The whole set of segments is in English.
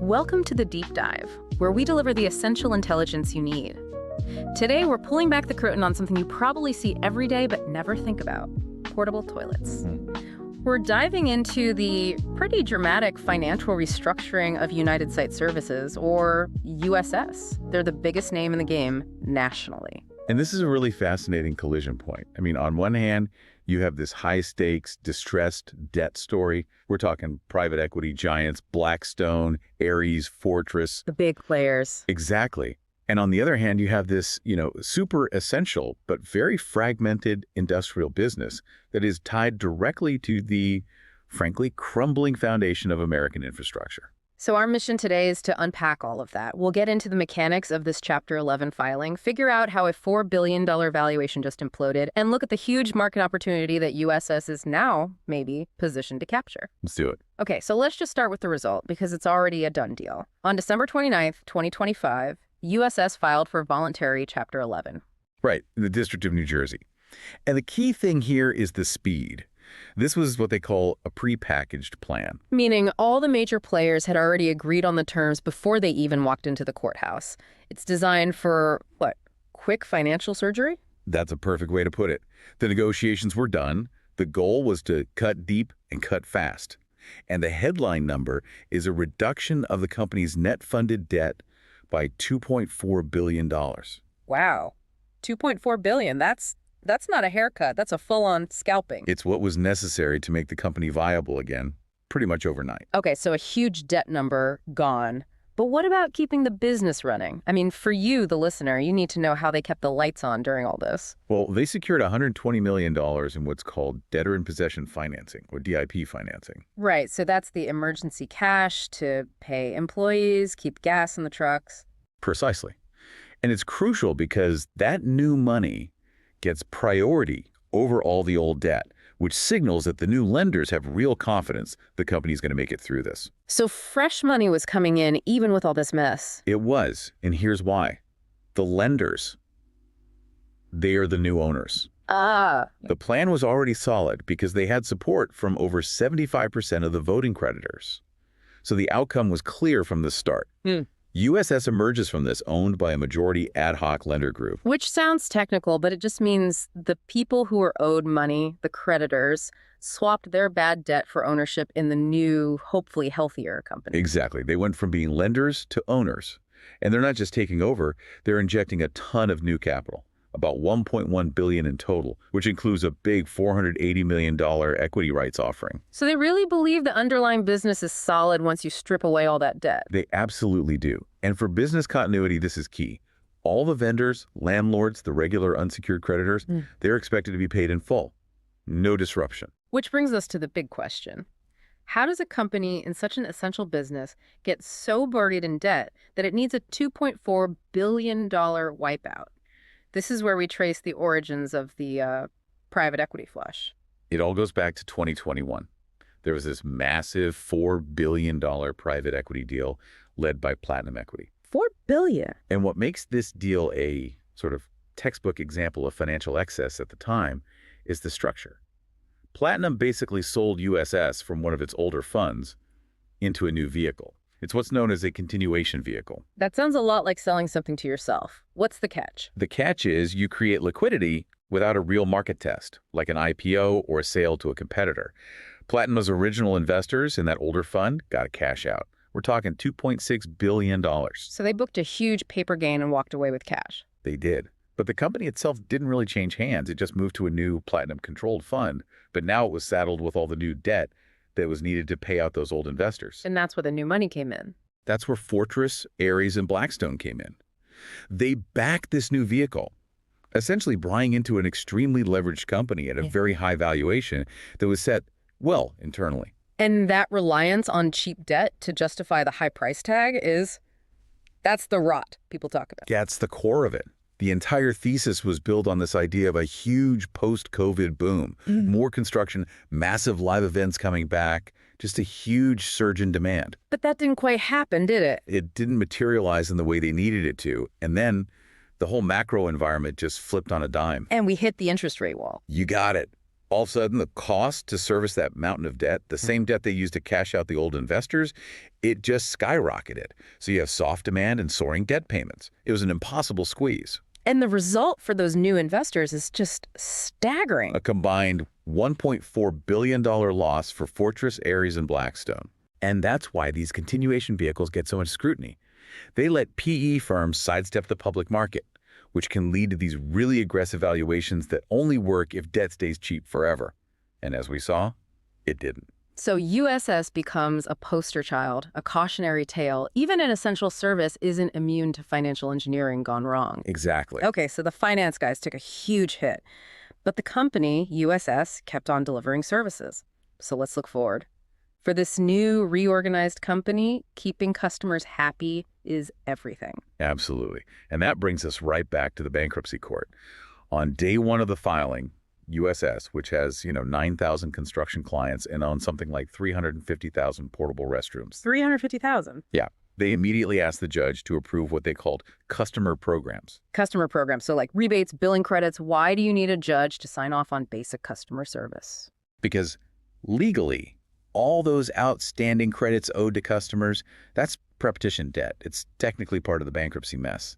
Welcome to the Deep Dive, where we deliver the essential intelligence you need. Today, we're pulling back the curtain on something you probably see every day but never think about: portable toilets. We're diving into the pretty dramatic financial restructuring of United Site Services, or USS. They're the biggest name in the game nationally. And this is a really fascinating collision point. I mean, on one hand, you have this high-stakes, distressed debt story. We're talking private equity giants, Blackstone, Aries, Fortress. The big players. Exactly. And on the other hand, you have this, super essential but very fragmented industrial business that is tied directly to the, frankly, crumbling foundation of American infrastructure. So our mission today is to unpack all of that. We'll get into the mechanics of this Chapter 11 filing, figure out how a $4 billion valuation just imploded, and look at the huge market opportunity that USS is now, maybe, positioned to capture. Let's do it. Okay, so let's just start with the result, because it's already a done deal. On December 29th, 2025, USS filed for voluntary Chapter 11. Right, in the District of New Jersey. And the key thing here is the speed. This was what they call a prepackaged plan. Meaning all the major players had already agreed on the terms before they even walked into the courthouse. It's designed for, quick financial surgery? That's a perfect way to put it. The negotiations were done. The goal was to cut deep and cut fast. And the headline number is a reduction of the company's net funded debt by $2.4 billion. Wow. $2.4 billion. That's not a haircut. That's a full-on scalping. It's what was necessary to make the company viable again, pretty much overnight. Okay, so a huge debt number gone. But what about keeping the business running? I mean, for you, the listener, you need to know how they kept the lights on during all this. Well, they secured $120 million in what's called debtor-in-possession financing, or DIP financing. Right, so that's the emergency cash to pay employees, keep gas in the trucks. Precisely. And it's crucial because that new money gets priority over all the old debt, which signals that the new lenders have real confidence the company's going to make it through this. So fresh money was coming in even with all this mess. It was, and here's why. The lenders, they are the new owners. The plan was already solid because they had support from over 75% of the voting creditors. So the outcome was clear from the start. USS emerges from this owned by a majority ad hoc lender group. Which sounds technical, but it just means the people who were owed money, the creditors, swapped their bad debt for ownership in the new, hopefully healthier company. Exactly. They went from being lenders to owners. And they're not just taking over, they're injecting a ton of new capital, about $1.1 billion in total, which includes a big $480 million equity rights offering. So they really believe the underlying business is solid once you strip away all that debt. They absolutely do. And for business continuity, this is key. All the vendors, landlords, the regular unsecured creditors, they're expected to be paid in full. No disruption. Which brings us to the big question. How does a company in such an essential business get so buried in debt that it needs a $2.4 billion wipeout? This is where we trace the origins of the private equity flush. It all goes back to 2021. There was this massive $4 billion private equity deal led by Platinum Equity. $4 billion? And what makes this deal a sort of textbook example of financial excess at the time is the structure. Platinum basically sold USS from one of its older funds into a new vehicle. It's what's known as a continuation vehicle. That sounds a lot like selling something to yourself. What's the catch? The catch is you create liquidity without a real market test, like an IPO or a sale to a competitor. Platinum's original investors in that older fund got a cash out. We're talking $2.6 billion. So they booked a huge paper gain and walked away with cash. They did. But the company itself didn't really change hands. It just moved to a new Platinum-controlled fund. But now it was saddled with all the new debt that was needed to pay out those old investors. And that's where the new money came in. That's where Fortress, Aries, and Blackstone came in. They backed this new vehicle, essentially buying into an extremely leveraged company at a very high valuation that was set well internally. And that reliance on cheap debt to justify the high price tag that's the rot people talk about. That's the core of it. The entire thesis was built on this idea of a huge post-COVID boom. More construction, massive live events coming back, just a huge surge in demand. But that didn't quite happen, did it? It didn't materialize in the way they needed it to. And then the whole macro environment just flipped on a dime. And we hit the interest rate wall. You got it. All of a sudden, the cost to service that mountain of debt, the same debt they used to cash out the old investors, it just skyrocketed. So you have soft demand and soaring debt payments. It was an impossible squeeze. And the result for those new investors is just staggering. A combined $1.4 billion loss for Fortress, Aries, and Blackstone. And that's why these continuation vehicles get so much scrutiny. They let PE firms sidestep the public market, which can lead to these really aggressive valuations that only work if debt stays cheap forever. And as we saw, it didn't. So USS becomes a poster child, a cautionary tale. Even an essential service isn't immune to financial engineering gone wrong. Exactly. Okay, so the finance guys took a huge hit. But the company, USS, kept on delivering services. So let's look forward. For this new reorganized company, keeping customers happy is everything. Absolutely. And that brings us right back to the bankruptcy court. On day one of the filing, USS, which has, 9,000 construction clients and owns something like 350,000 portable restrooms. 350,000? Yeah. They immediately asked the judge to approve what they called customer programs. Customer programs. So like rebates, billing credits. Why do you need a judge to sign off on basic customer service? Because legally, all those outstanding credits owed to customers, that's prepetition debt. It's technically part of the bankruptcy mess.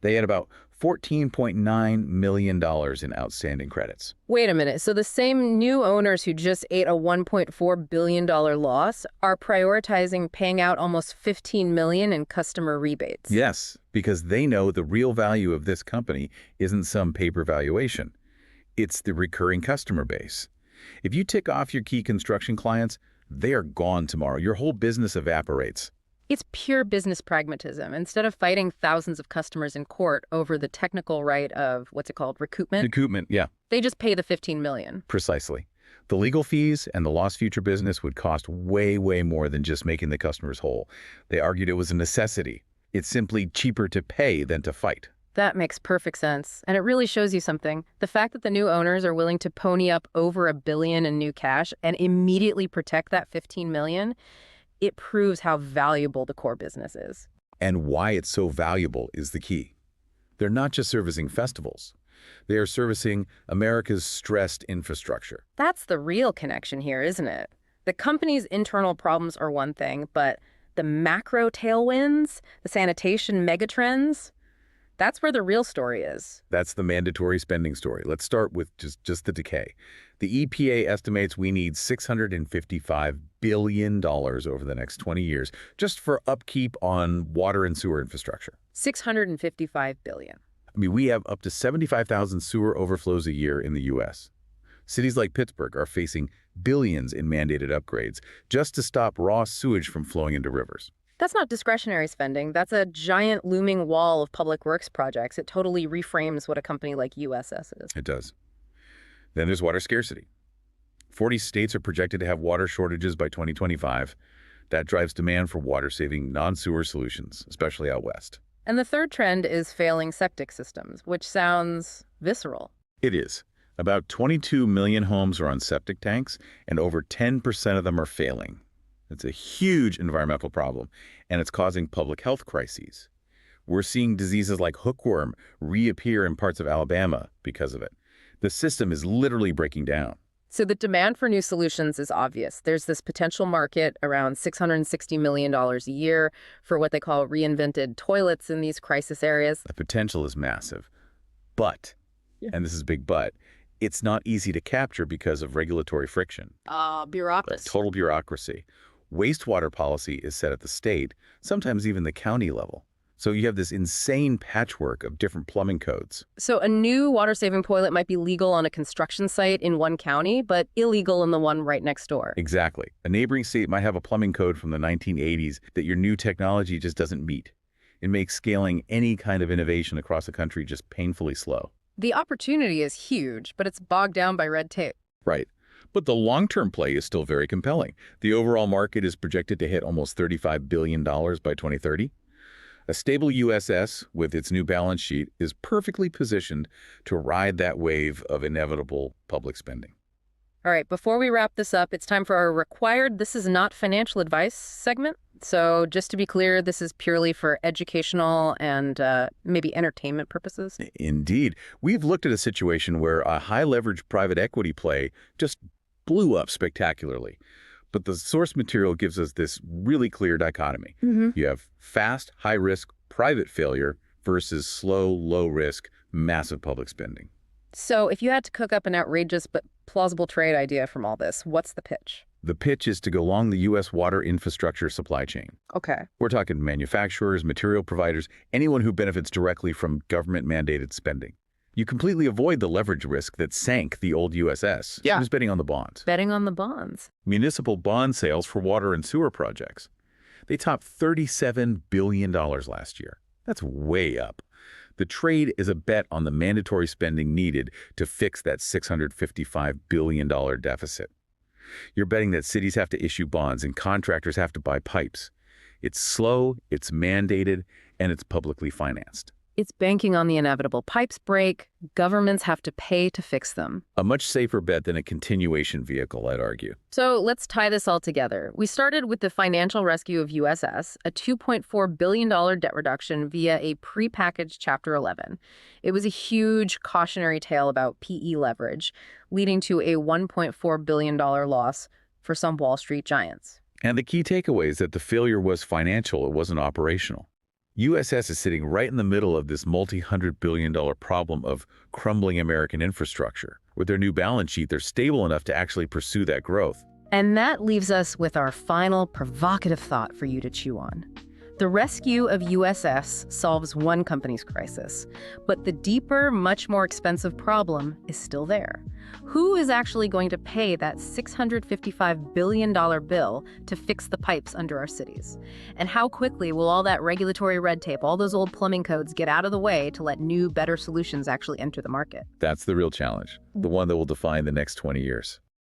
They had about $14.9 million in outstanding credits. Wait a minute. So the same new owners who just ate a $1.4 billion loss are prioritizing paying out almost $15 million in customer rebates. Yes, because they know the real value of this company isn't some paper valuation. It's the recurring customer base. If you tick off your key construction clients, they are gone tomorrow. Your whole business evaporates. It's pure business pragmatism. Instead of fighting thousands of customers in court over the technical right of, what's it called, recoupment? Recoupment, yeah. They just pay the $15 million. Precisely. The legal fees and the lost future business would cost way, way more than just making the customers whole. They argued it was a necessity. It's simply cheaper to pay than to fight. That makes perfect sense. And it really shows you something. The fact that the new owners are willing to pony up over $1 billion in new cash and immediately protect that $15 million, it proves how valuable the core business is. And why it's so valuable is the key. They're not just servicing festivals. They are servicing America's stressed infrastructure. That's the real connection here, isn't it? The company's internal problems are one thing, but the macro tailwinds, the sanitation megatrends, that's where the real story is. That's the mandatory spending story. Let's start with just the decay. The EPA estimates we need $655 billion over the next 20 years just for upkeep on water and sewer infrastructure. $655 billion. I mean, we have up to 75,000 sewer overflows a year in the U.S. Cities like Pittsburgh are facing billions in mandated upgrades just to stop raw sewage from flowing into rivers. That's not discretionary spending. That's a giant looming wall of public works projects. It totally reframes what a company like USS is. It does. Then there's water scarcity. 40 states are projected to have water shortages by 2025. That drives demand for water-saving non-sewer solutions, especially out west. And the third trend is failing septic systems, which sounds visceral. It is. About 22 million homes are on septic tanks, and over 10% of them are failing. It's a huge environmental problem, and it's causing public health crises. We're seeing diseases like hookworm reappear in parts of Alabama because of it. The system is literally breaking down. So the demand for new solutions is obvious. There's this potential market around $660 million a year for what they call reinvented toilets in these crisis areas. The potential is massive. But, and this is a big but, it's not easy to capture because of regulatory friction. Bureaucracy. Total bureaucracy. Wastewater policy is set at the state, sometimes even the county level. So you have this insane patchwork of different plumbing codes. So a new water-saving toilet might be legal on a construction site in one county, but illegal in the one right next door. Exactly. A neighboring state might have a plumbing code from the 1980s that your new technology just doesn't meet. It makes scaling any kind of innovation across the country just painfully slow. The opportunity is huge, but it's bogged down by red tape. Right. But the long-term play is still very compelling. The overall market is projected to hit almost $35 billion by 2030. A stable USS, with its new balance sheet, is perfectly positioned to ride that wave of inevitable public spending. All right, before we wrap this up, it's time for our required "This is not financial advice" segment. So just to be clear, this is purely for educational and maybe entertainment purposes? Indeed. We've looked at a situation where a high-leverage private equity play just blew up spectacularly. But the source material gives us this really clear dichotomy. You have fast, high-risk private failure versus slow, low-risk, massive public spending. So if you had to cook up an outrageous but plausible trade idea from all this, what's the pitch? The pitch is to go along the U.S. water infrastructure supply chain. Okay. We're talking manufacturers, material providers, anyone who benefits directly from government-mandated spending. You completely avoid the leverage risk that sank the old USS. Yeah. Who's betting on the bonds? Betting on the bonds. Municipal bond sales for water and sewer projects. They topped $37 billion last year. That's way up. The trade is a bet on the mandatory spending needed to fix that $655 billion deficit. You're betting that cities have to issue bonds and contractors have to buy pipes. It's slow, it's mandated, and it's publicly financed. It's banking on the inevitable. Pipes break, governments have to pay to fix them. A much safer bet than a continuation vehicle, I'd argue. So let's tie this all together. We started with the financial rescue of USS, a $2.4 billion debt reduction via a prepackaged Chapter 11. It was a huge cautionary tale about PE leverage, leading to a $1.4 billion loss for some Wall Street giants. And the key takeaway is that the failure was financial, it wasn't operational. USS is sitting right in the middle of this multi-hundred-billion-dollar problem of crumbling American infrastructure. With their new balance sheet, they're stable enough to actually pursue that growth. And that leaves us with our final provocative thought for you to chew on. The rescue of USS solves one company's crisis, but the deeper, much more expensive problem is still there. Who is actually going to pay that $655 billion bill to fix the pipes under our cities? And how quickly will all that regulatory red tape, all those old plumbing codes get out of the way to let new, better solutions actually enter the market? That's the real challenge, the one that will define the next 20 years.